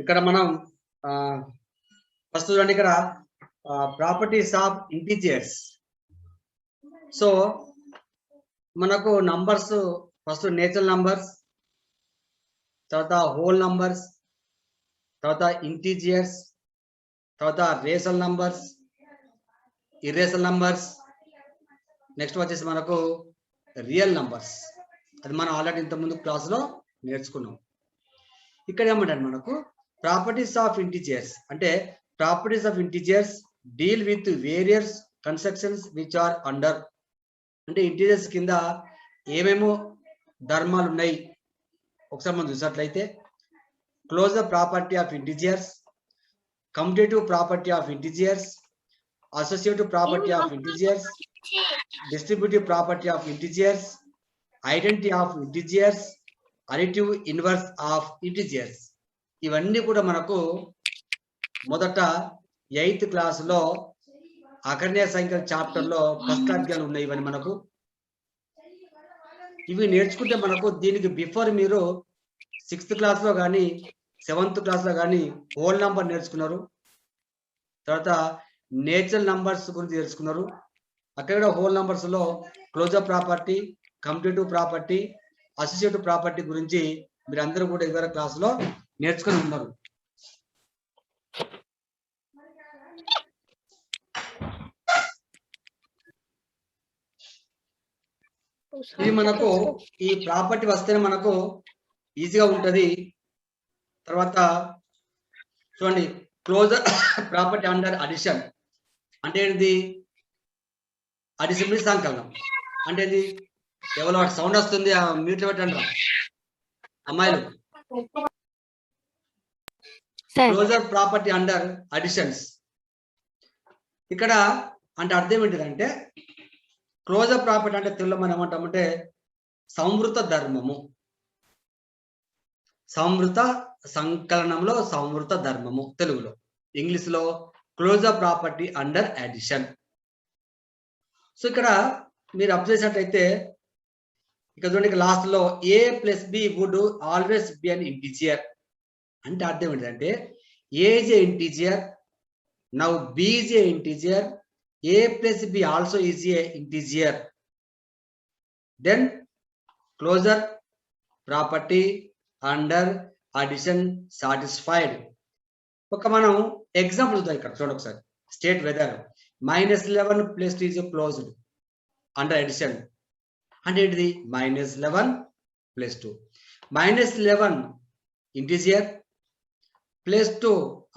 ఇక్కడ మనం ఫస్ట్ చూడండి ఇక్కడ ప్రాపర్టీస్ ఆఫ్ ఇంటిజర్స్. సో మనకు నంబర్స్ ఫస్ట్ నేచురల్ నంబర్స్, తర్వాత హోల్ నంబర్స్, తర్వాత ఇంటిజర్స్, తర్వాత rational numbers, irrational numbers, next వచ్చేసి మనకు రియల్ నంబర్స్. అది మనం ఆల్రెడీ ఇంతకుముందు క్లాస్లో నేర్చుకున్నాం. ఇక్కడ ఏమంటారు మనకు ప్రాపర్టీస్ ఆఫ్ ఇంటిజర్స్ అంటే properties of integers deal with various constructions which are under. అంటే ఇంటిజర్స్ కింద ఏమేమో ధర్మాలు ఉన్నాయి ఒకసారి మనం చూసినట్లయితే closure property of integers, commutative property of integers, associative property of integers, distributive property of integers, identity of integers, additive inverse of integers. ఇవన్నీ కూడా మనకు మొదట 8th క్లాసులో అకర్ణీయ సంఖ్యల చాప్టర్లో ఫస్ట్ అధ్యాయాలు ఉన్నాయి. ఇవన్నీ మనకు ఇవి నేర్చుకుంటే మనకు దీనికి బిఫోర్ మీరు 6th క్లాస్లో కానీ 7th క్లాస్లో కానీ హోల్ నంబర్ నేర్చుకున్నారు. తర్వాత నేచురల్ నంబర్స్ గురించి తెలుసుకున్నారు. అక్కడ హోల్ నంబర్స్లో closure property, commutative property, associative property గురించి మీరందరూ కూడా ఇదివరకు క్లాసులో నేర్చుకుని ఉన్నారు. ఇది మనకు ఈ ప్రాపర్టీ వస్తేనే మనకు ఈజీగా ఉంటుంది. తర్వాత చూడండి క్లోజర్ ప్రాపర్టీ అండర్ అడిషన్ అంటే ఏంటి? అడిషన్ మీన్స్ సంకలనం అంటే ఏంటి? ఎవరో సౌండ్ వస్తుంది, మ్యూట్లో పెట్టండి అమ్మాయిలు. క్లోజర్ ప్రాపర్టీ అండర్ అడిషన్స్ ఇక్కడ అంటే అర్థం ఏంటిదంటే క్లోజర్ ప్రాపర్టీ అంటే తెలుగులో మనం ఏమంటామంటే సంవృత ధర్మము. సంవృత సంకలనంలో సంవృత ధర్మము తెలుగులో. ఇంగ్లీష్లో closure property under addition. So ఇక్కడ మీరు అబ్జర్వ్ చేసినట్లయితే ఇక్కడ చూడండి లాస్ట్ లో a + b would always be an integer అంటే అర్థం ఏంటంటే a is a integer, now b is a integer, a + b also is a integer, then closure property under addition satisfied. ఒక మనం ఎగ్జాంపుల్ చూద్దాం. ఇక్కడ చూడండి ఒకసారి state whether -11 + 2 is closed under addition అంటే ఏంటిది? -11 + 2. -11 integer +2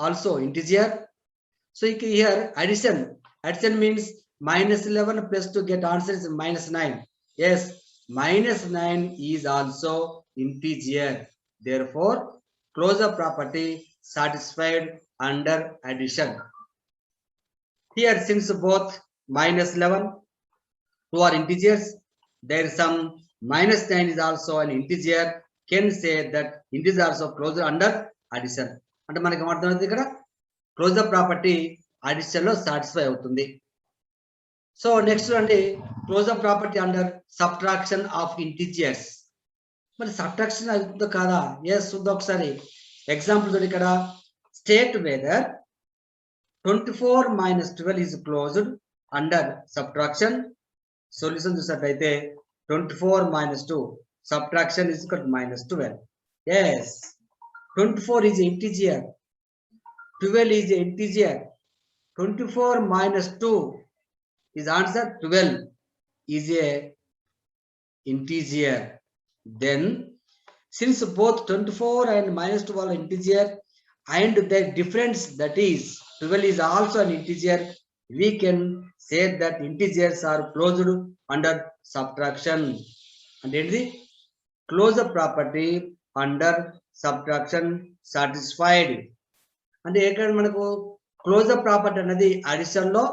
also integer. So here addition means -11 + 2 get answer is -9. Yes, -9 is also integer. Therefore closure property satisfied under addition. Here since both -11 2 are integers, there is some -9 is also an integer, can say that integer also closure under addition. అంటే మనకి ఏమర్థమవుతుంది ఇక్కడ closure property addition లో satisfy అవుతుంది. So next అండి closure property under subtraction of integers. మరి subtraction అవుతుందో కాదా? ఎస్, చూద్దాం ఒకసారి ఎగ్జాంపుల్ చూడండి. ఇక్కడ state whether 24 - 12 is closed under subtraction. Solution చూసినట్లయితే 24 - 2 subtraction is equal to -12. Yes, 24 is integer, 12 is integer, 24 - 2 is answer 12 is a integer. Then since both 24 and -2 are integer and the difference that is 12 is also an integer, we can say that integers are closed under subtraction. And ఏంటిది? Closure property under subtraction satisfied అంటే ఇక్కడ మనకు closure property అనేది addition లో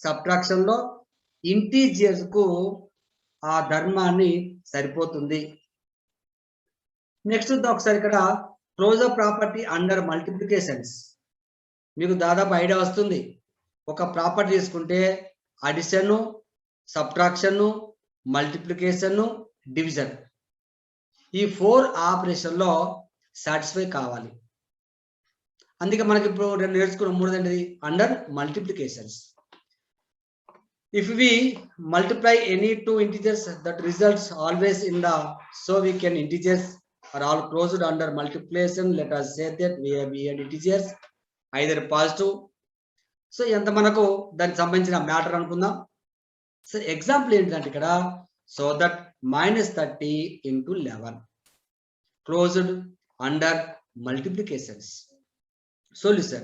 subtraction లో integers కు ఆ ధర్మాన్ని సరిపోతుంది. నెక్స్ట్ ఒకసారి ఇక్కడ క్లోజర్ ప్రాపర్టీ అండర్ మల్టిప్లికేషన్స్. మీకు దాదాపు ఐడియా వస్తుంది. ఒక ప్రాపర్టీ తీసుకుంటే అడిషన్, సబ్ట్రాక్షన్, మల్టిప్లికేషన్, డివిజన్ ఈ 4 ఆపరేషన్ లో సాటిస్ఫై కావాలి. అందుకే మనకి ఇప్పుడు నేర్చుకున్న మూడోది under multiplications. If we multiply any two integers, that results always in the, so we can integers are all closed under multiplication. Let us say that we have integers either positive. So ఎంత మనకు దానికి సంబంధించిన matter అనుకుందాం. So example ఏంటంటే ఇక్కడ so that -30 into 11 closed under multiplications. Solution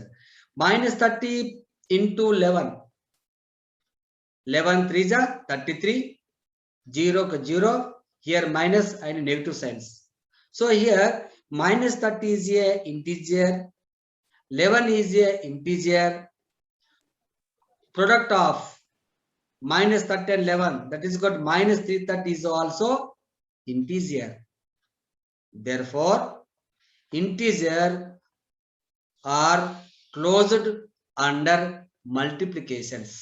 -30 into 11, 11 3s are 33, 0 0, here minus and negative signs. So here -30 is a integer, 11 is a integer, product of -30 and 11, that is got -330 is also integer. Therefore integer are closed under multiplications.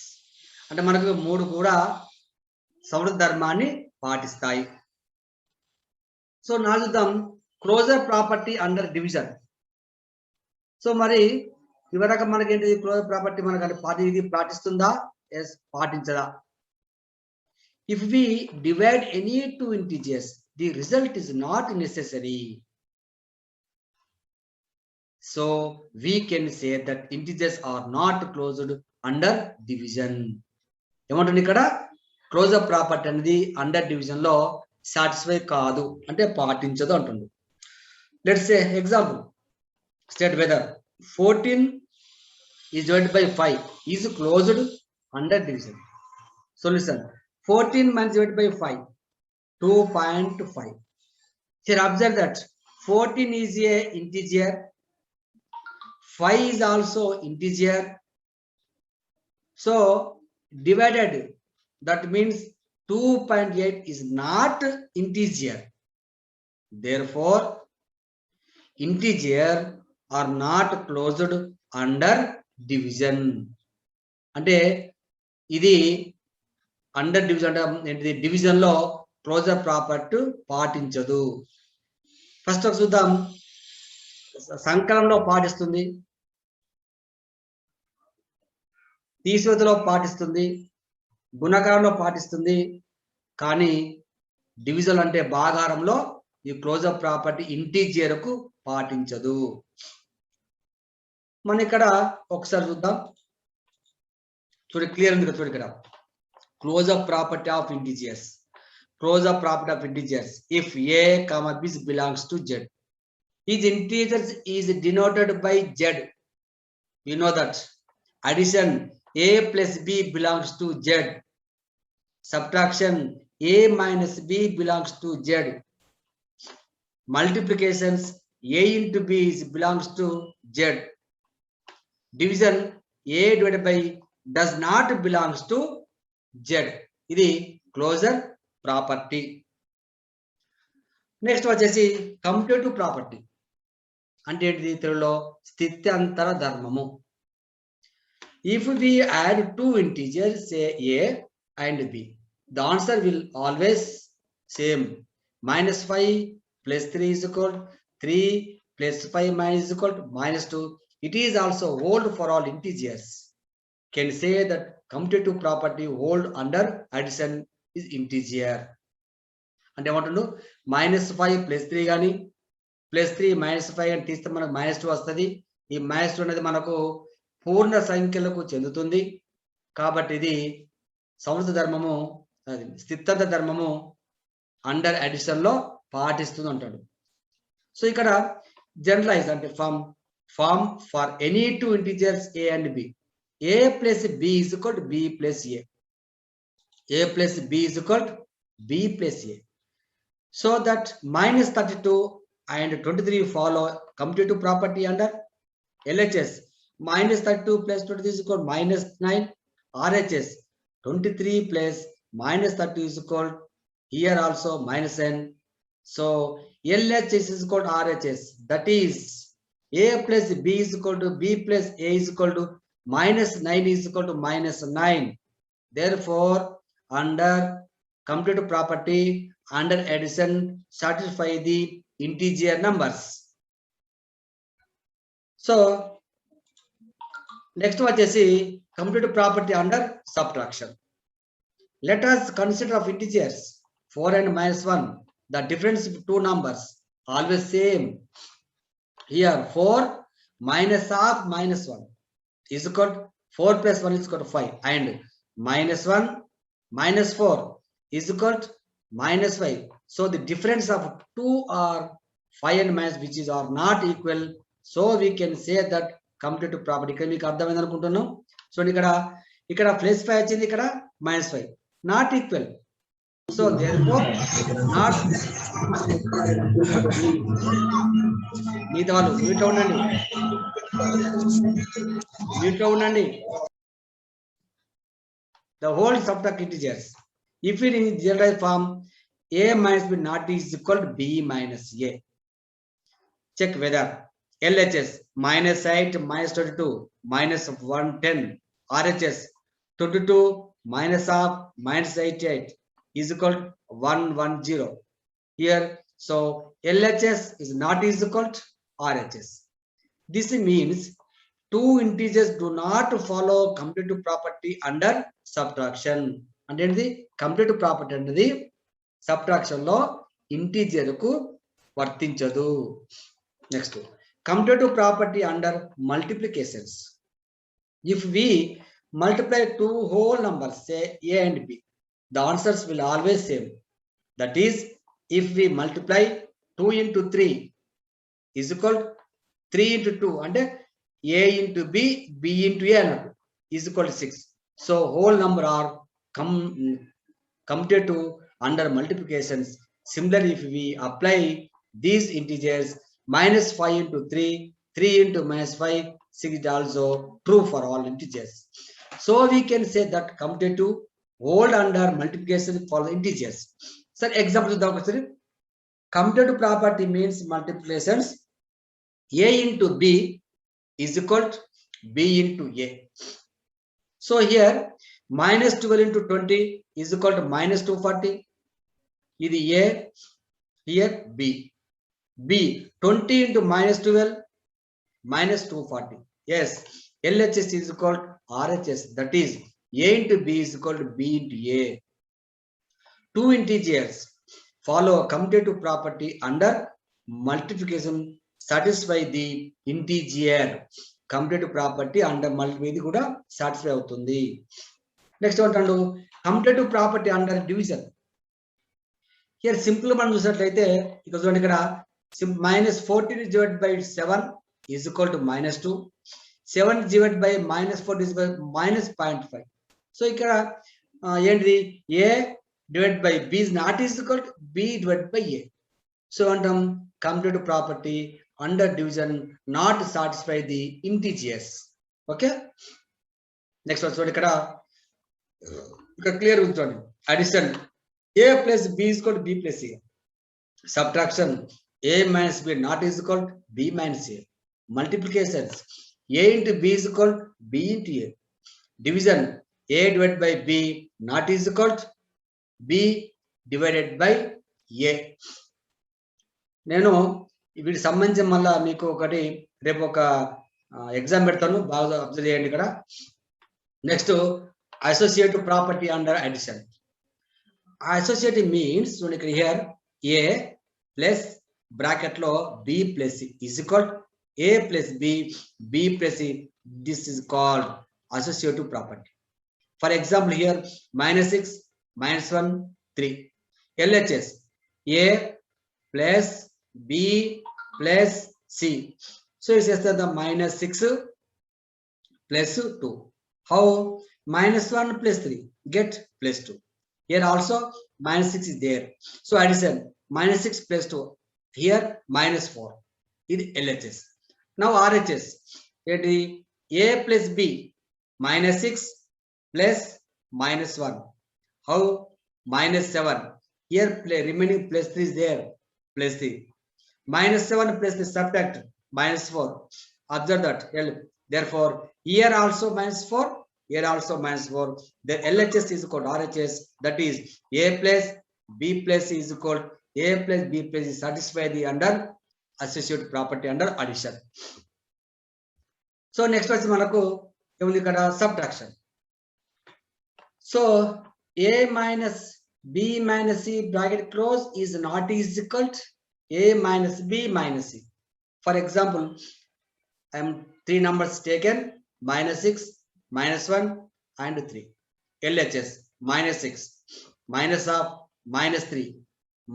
అంటే మనకు మూడు కూడా సమృద్ధ ధర్మాన్ని పాటిస్తాయి. So నా చూద్దాం closure property under division. So మరి ఇవరక మనకి ఏంటి క్లోజర్ ప్రాపర్టీ మనకు ఇది పాటిస్తుందా? ఎస్, పాటించదా? If we divide any two integers, the result is not necessary. So we can say that integers are not closed under division. ఏమంటుంది ఇక్కడ క్లోజర్ ప్రాపర్టీ అనేది అండర్ డివిజన్ లో సాటిస్ఫై కాదు అంటే పాటించదు అంటుంది. Let's say example, state whether 14 is divided by 5 is closed under division. Solution 14 minus divided by 5, 2.5. Here observe that 14 is a integer, 5 is also integer. So divided, that means 2.8 is not integer. Therefore integer are not closed under division. అంటే ఇది under division అంటే division లో closure property పాటించదు. First చూద్దాం, సంకలనంలో పాటిస్తుంది, తీసివేతలో పాటిస్తుంది, గుణకారంలో పాటిస్తుంది, కానీ division అంటే భాగారంలో ఈ closure property integer కు పాటించదు. మనం ఇక్కడ ఒకసారి చూద్దాం, చూడండి క్లియర్ ఉంది కదా. చూడండి ఇక్కడ closure property of integers. Closure property of integers. If a comma b belongs to z, each integers is denoted by z. You know that. Addition, a plus b belongs to z. Subtraction, a minus b belongs to z. Multiplications, a into b belongs to z. Division, a divided by does not belongs to z. ఇది closure property. Next వచ్చేసి commutative property అంటే ఏంటిది? తెలుగులో స్థిత్యంతర ధర్మము. If we add two integers say a and b, the answer will always same. -5 plus 3 is equal 3 plus 5 minus is equal to -2. It is also hold for all integers. Can say that commutative property hold under addition is integer. అంటే ఏమంటుండు, -5 + 3 కానీ +3 -5 అని తీస్తే మనకు -2 వస్తుంది. ఈ -2 అనేది మనకు పూర్ణ సంఖ్యలకు చెందుతుంది కాబట్టి ఇది సమృద్ధ ధర్మము, స్థిత్యంతర ధర్మము అండర్ అడిషన్ లో పాటిస్తుంది అంటాడు. సో ఇక్కడ జనరలైజ్ అంటే form for any two integers a and b, a plus b is equal to b plus a, a plus b is equal to b plus a. So that -32 and 23 follow commutative property under LHS. -32 plus 23 is equal to -9. RHS 23 plus -30 is equal to here also -n. So LHS is equal to RHS. That is a plus b is equal to b plus a is equal to -9 is equal to -9. Therefore under commutative property under addition satisfy the integer numbers. So next వచ్చేసి commutative property under subtraction. Let us consider of integers 4 and -1. The difference of two numbers always same. Here 4 minus half minus 1 is equal to 4 plus 1 is equal to 5, and -1 minus 4 is equal to -5. So the difference of 2 are 5 and minus, which is are not equal. So we can say that commutative property. ఇక్కడ మీకు అర్థమైంది అనుకుంటున్నాం. So ఇక్కడ +5 వచ్చింది, ఇక్కడ -5, not equal. So therefore not. మిగతా వాళ్ళు mute ఉండండి. The whole subtract integers. If it is generalized form, a minus b not is equal to b minus a. Check whether LHS -8 -22 -110, RHS 22 minus half -88 is equal to 110 here. So LHS is not is equal to RHS. This means two integers do not follow commutative property under subtraction. అంటే ఏంటి commutative property అనేది subtraction లో integer కు వర్తించదు. Next commutative property under multiplications. If we multiply two whole numbers, say a and b, the answers will always same. That is, if we multiply 2 into 3 is equal to 3 into 2 and a into b, b into a is equal to 6. So whole number are commutative under multiplications. Similarly, if we apply these integers, -5 into 3, 3 into -5, 6 is also true for all integers. So we can say that commutative hold under multiplication for the integers. Sir, example the commutative property means multiplications a into b is equal to b into a. So here -12 into 20 is equal to -240. This is a, here b. 20 into -12 -240. Yes, LHS is equal to RHS. That is, a into b is equal to b into a. Two integers follow a commutative property under multiplication, satisfy the integer. Commutative property under multiplication kuda satisfy avutundi. Next one andu commutative property under division. Here simple మనం చూసినట్లయితే ఇక్కడ చూడండి, ఇక్కడ -14 divided by 7 is equal to -2. 7 divided by -4 is equal to -0.5. So ఇక్కడ ఏంటిది a divided by b is not is equal to b divided by a. So antam commutative property under division not satisfy the integers. Okay, next one చూడండి, ఇక్కడ clear ఉంచండి. Addition a plus b is equal to b plus a. Subtraction a minus b not is equal to b minus a. Multiplications a into b is equal to b into a. Division a divided by b not is equal to b divided by a. నేను వీటికి సంబంధించి మళ్ళా మీకు ఒకటి రేపు ఒక exam పెడతాను, బాగా అబ్జర్వ్ చేయండి. ఇక్కడ next associative property under addition. Associative means when here a plus bracket lo b plus c is equal to a plus b, b plus c. This is called associative property. For example, here -6 -1 3. LHS a plus b plus c. So it says that the -6 plus 2. How? -1 plus 3 get +2. Here also -6 is there. So addition -6 plus 2. Here -4. This LHS. Now RHS. It is a plus b -6 plus -1. How? -7. Here remaining +3 is there. +3. -7 plus the subtract -4. Observe that. Therefore here also -4. Here also -4. The LHS is equal to RHS. That is a plus b plus is equal to a plus b plus is satisfy the under associative property under addition. So next వచ్చి మనకు ఏముంది ఇక్కడ subtraction. So a minus b minus c bracket close is not is equal to a minus b minus c. For example, I am 3 numbers taken, minus 6, minus 1 and 3. LHS minus 6, minus of minus 3,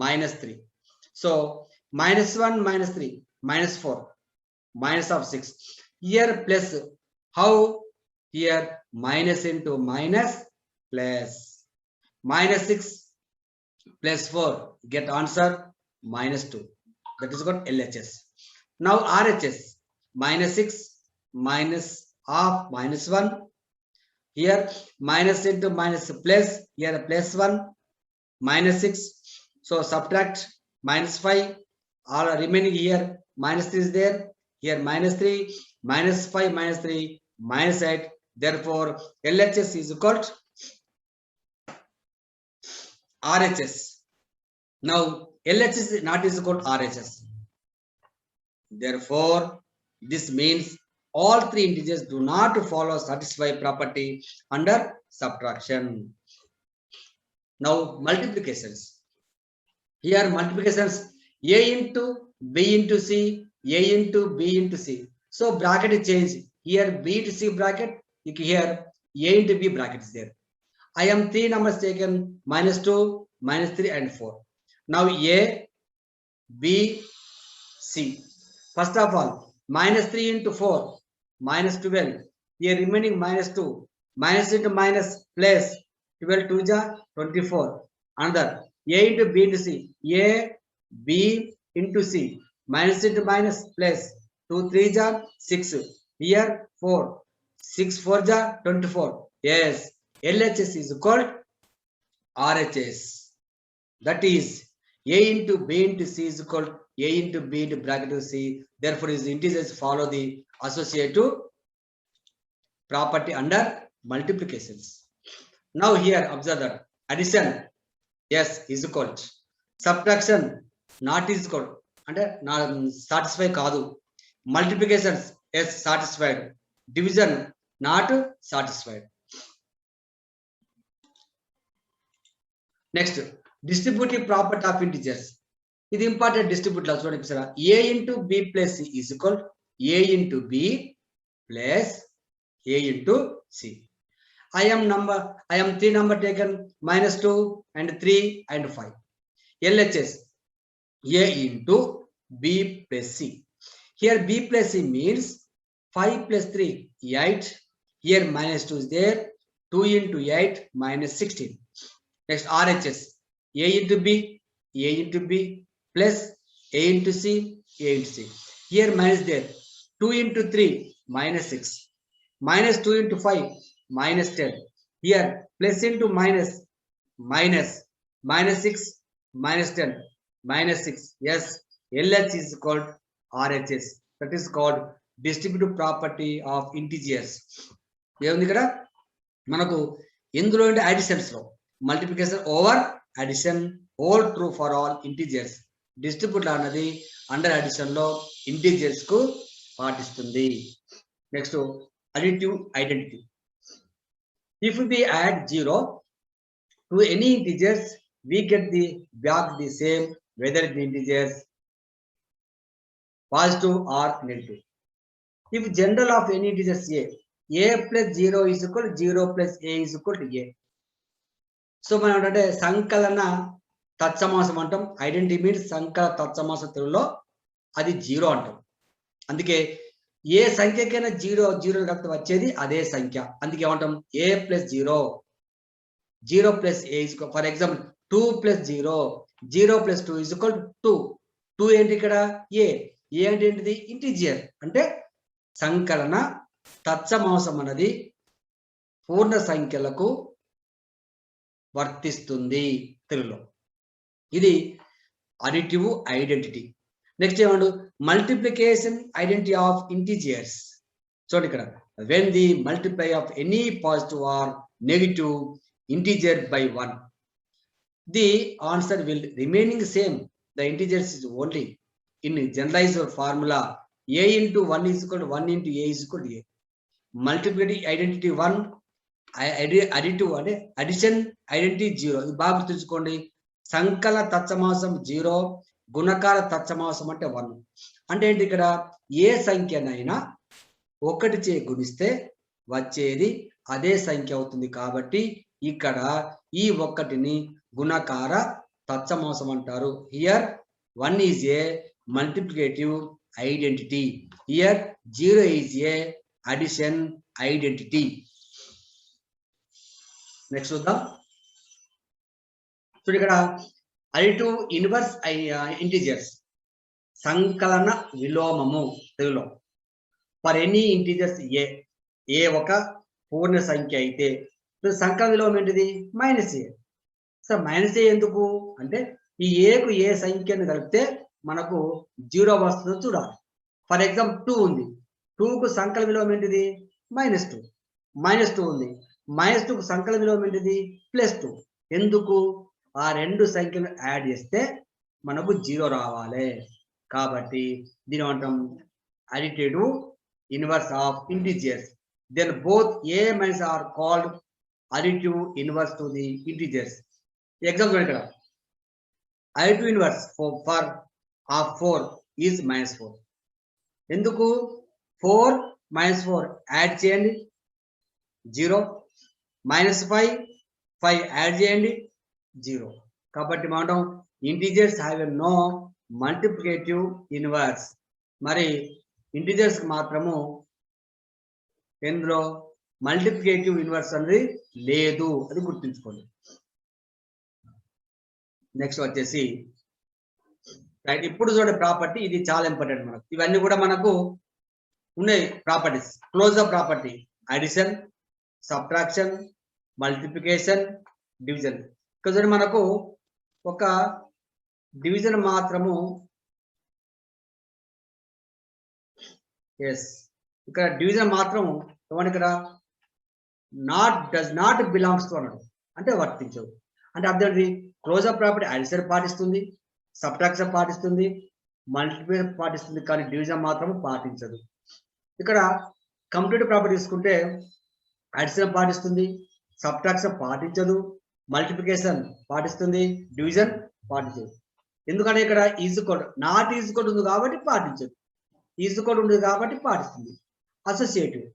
minus 3. So minus 1, minus 3, minus 4, minus of 6. Here plus, how? Here minus into minus plus. Minus 6 plus 4, get answer minus 2. That is called LHS. Now RHS, minus 6, minus half, minus 1. Here minus into minus plus, here plus 1, minus 6. So subtract minus 5. All remaining here minus 3 is there. Here minus 3, minus 5, minus 3, minus 8. Therefore LHS is equal to RHS. Now LHS is not is equal to RHS. Therefore this means all three integers do not follow satisfy property under subtraction. Now multiplications. Here multiplications a into b into c, a into b into c. So bracket is changed. Here b into c bracket, here a into b bracket is there. I am 3 numbers taken, minus 2, minus 3 and 4. Now a, b, c. First of all, minus 3 into 4, minus 12. Here remaining minus 2, minus into minus plus 12 2 ja 24. Another a into b into c, a, b into c, minus into minus plus 2 3 ja 6. Here 4, 6 4 ja 24. Yes, LHS is called RHS. That is a into b into c is called a into b into bracket of c. Therefore is integers follow the associative property under multiplications. Now here observe that addition, yes, is equal to subtraction, not is equal and not satisfy kaadu. Multiplications, yes, satisfied. Division, not satisfied. Next, distributive property of integers. This important distribute law. A into b plus c is equal to a into b plus a into c. I am 3 number taken, minus 2 and 3 and 5. LHS a into b plus c. Here b plus c means 5 plus 3 8. Here minus 2 is there. 2 into 8 minus 16. Next RHS a into b plus a into c, a into c. Here minus there. 2 into 3 minus 6. Minus 2 into 5 minus 10. Here plus into minus 6 minus 10 minus 6. Yes, LH is called RHS. That is called distributive property of integers. ఏముంది ఇక్కడ మనకు ఇందులో ఉండే additions లో multiplication over addition hold true for all integers. Distribute అన్నది under addition లో integers కు పాటిస్తుంది. Next additive identity. If we add 0 to any integers, we get the back the same whether the integers positive or negative. If general of any integers a plus 0 is equal to 0 plus a is equal to a. So మనం అంటే సంకలన తత్సమాసం అంటాం. Identity means సంకల తత్సమాస తెలుగులో అది 0 అంటాం. అందుకే ఏ సంఖ్యకైనా 0 కలిపితే వచ్చేది అదే సంఖ్య. అందుకే ఏమంటాం a plus 0 plus a is equal. For example 2 plus 0 plus 2 is equal to 2 ఏంటి ఇక్కడ a అంటే ఏంటిది ఇంటిజర్. అంటే సంకలన తత్సమాసం అనేది పూర్ణ సంఖ్యలకు వర్తిస్తుంది తెలుగులో. ఇది అడిటివ్ ఐడెంటిటీ. నెక్స్ట్ ఏమండు మల్టిప్లికేషన్ ఐడెంటిటీ ఆఫ్ ఇంటిజర్స్. చూడండి ఇక్కడ when the multiply of any positive or negative integer by 1, the answer will remaining same. The integers is only in generalized formula a into 1 is equal to 1 into a is equal to a. Multiplicative identity 1, additive అంటే addition identity 0. ఇది బాగా గుర్తుంచుకోండి. సంకల తత్సమాసం 0, గుణకార తత్సమాసం అంటే 1. అంటే ఏంటి ఇక్కడ ఏ సంఖ్యనైనా 1 చే గుణిస్తే వచ్చేది అదే సంఖ్య అవుతుంది. కాబట్టి ఇక్కడ ఈ 1ని గుణకార తత్సమాసం అంటారు. Here 1 is a multiplicative identity. Here 0 is a addition identity. Next చూద్దాం. చూడు ఇక్కడ అడిటివ్ ఇన్వర్స్ ఇంటిజర్స్, సంకలన విలోమము తెలుగులో. ఫర్ ఎనీ ఇంటిజర్స్ ఏ ఒక పూర్ణ సంఖ్య అయితే సంకలన విలోమం ఏంటిది -a. సో -a ఎందుకు అంటే ఈ ఏకు ఏ సంఖ్యను కలిపితే మనకు 0 వస్తుందో చూడాలి. ఫర్ ఎగ్జాంపుల్ 2 ఉంది, 2కు సంకలన విలోమం ఏంటిది -2. -2 ఉంది, -2కు సంకలన విలోమం ఏంటిది +2. ఎందుకు ఆ రెండు సంఖ్యలు యాడ్ చేస్తే మనకు 0 రావాలి. కాబట్టి దీని అంటాం additive inverse of integers. Then both a minus are called additive inverse to the integers. Example ఇక్కడ additive inverse for of 4 is -4. ఎందుకు 4 - 4 యాడ్ చేయండి 0, -5 యాడ్ చేయండి 0. కాబట్టి మనం integers have a no multiplicative inverse. మరి ఇంటిజర్స్ మాత్రము ఎందులో మల్టిప్లికేటివ్ ఇన్వర్స్ అనేది లేదు, అది గుర్తుంచుకోండి. నెక్స్ట్ వచ్చేసి ఇప్పుడు చూడండి ప్రాపర్టీ, ఇది చాలా ఇంపార్టెంట్ మనకు. ఇవన్నీ కూడా మనకు ఉన్నాయి properties. Closure property addition, subtraction, multiplication, division. ఇక్కడ చూడండి మనకు ఒక డివిజన్ మాత్రము ఇక్కడ డివిజన్ మాత్రం ఇక్కడ డస్ నాట్ బిలాంగ్స్ టు అన్నాడు, అంటే వర్తించవు. అంటే అర్థం ఏంటి? క్లోజర్ ప్రాపర్టీ అడిషన్ పాటిస్తుంది, సబ్ట్రాక్షన్ పాటిస్తుంది, మల్టిప్లికేషన్ పాటిస్తుంది, కానీ డివిజన్ మాత్రం పాటించదు. ఇక్కడ కంప్లీట్ ప్రాపర్టీ తీసుకుంటే అడిషన్ పాటిస్తుంది, సబ్ట్రాక్షన్ పాటించదు, మల్టిప్లికేషన్ పాటిస్తుంది, డివిజన్ పాటించదు. ఎందుకంటే ఇక్కడ ఈజ్కోడ్ నాట్ ఈజ్కోడ్ ఉంది కాబట్టి పాటించదు, ఈజ్కోడ్ ఉంది కాబట్టి పాటిస్తుంది. అసోసియేటివ్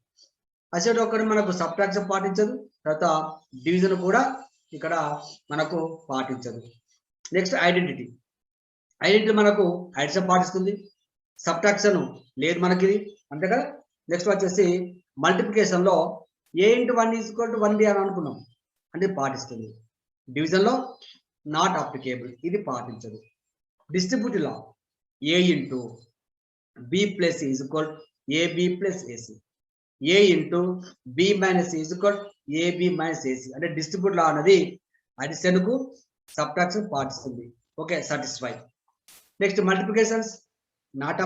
ఒకటి మనకు సబ్ట్రాక్షన్ పాటించదు, తర్వాత డివిజన్ కూడా ఇక్కడ మనకు పాటించదు. నెక్స్ట్ ఐడెంటిటీ మనకు అడిషన్ పాటిస్తుంది, సబ్ట్రాక్షన్ లేదు మనకి, అంతే కదా. నెక్స్ట్ వచ్చేసి మల్టిప్లికేషన్ లో a×1 = 1b అని అనుకున్నాం, అంటే పాటిస్తుంది. డివిజన్ లో నాట్ అప్లికేబుల్, ఇది పాటించదు. డిస్ట్రిబ్యూటివ్ లా a×b + c = ab + ac, a×b - c = ab - ac. అంటే డిస్ట్రిబ్యూట్ లా అనేది అడిషన్ కు సబ్ట్రాక్షన్ పాటిస్తుంది. Okay, satisfy. Next multiplications not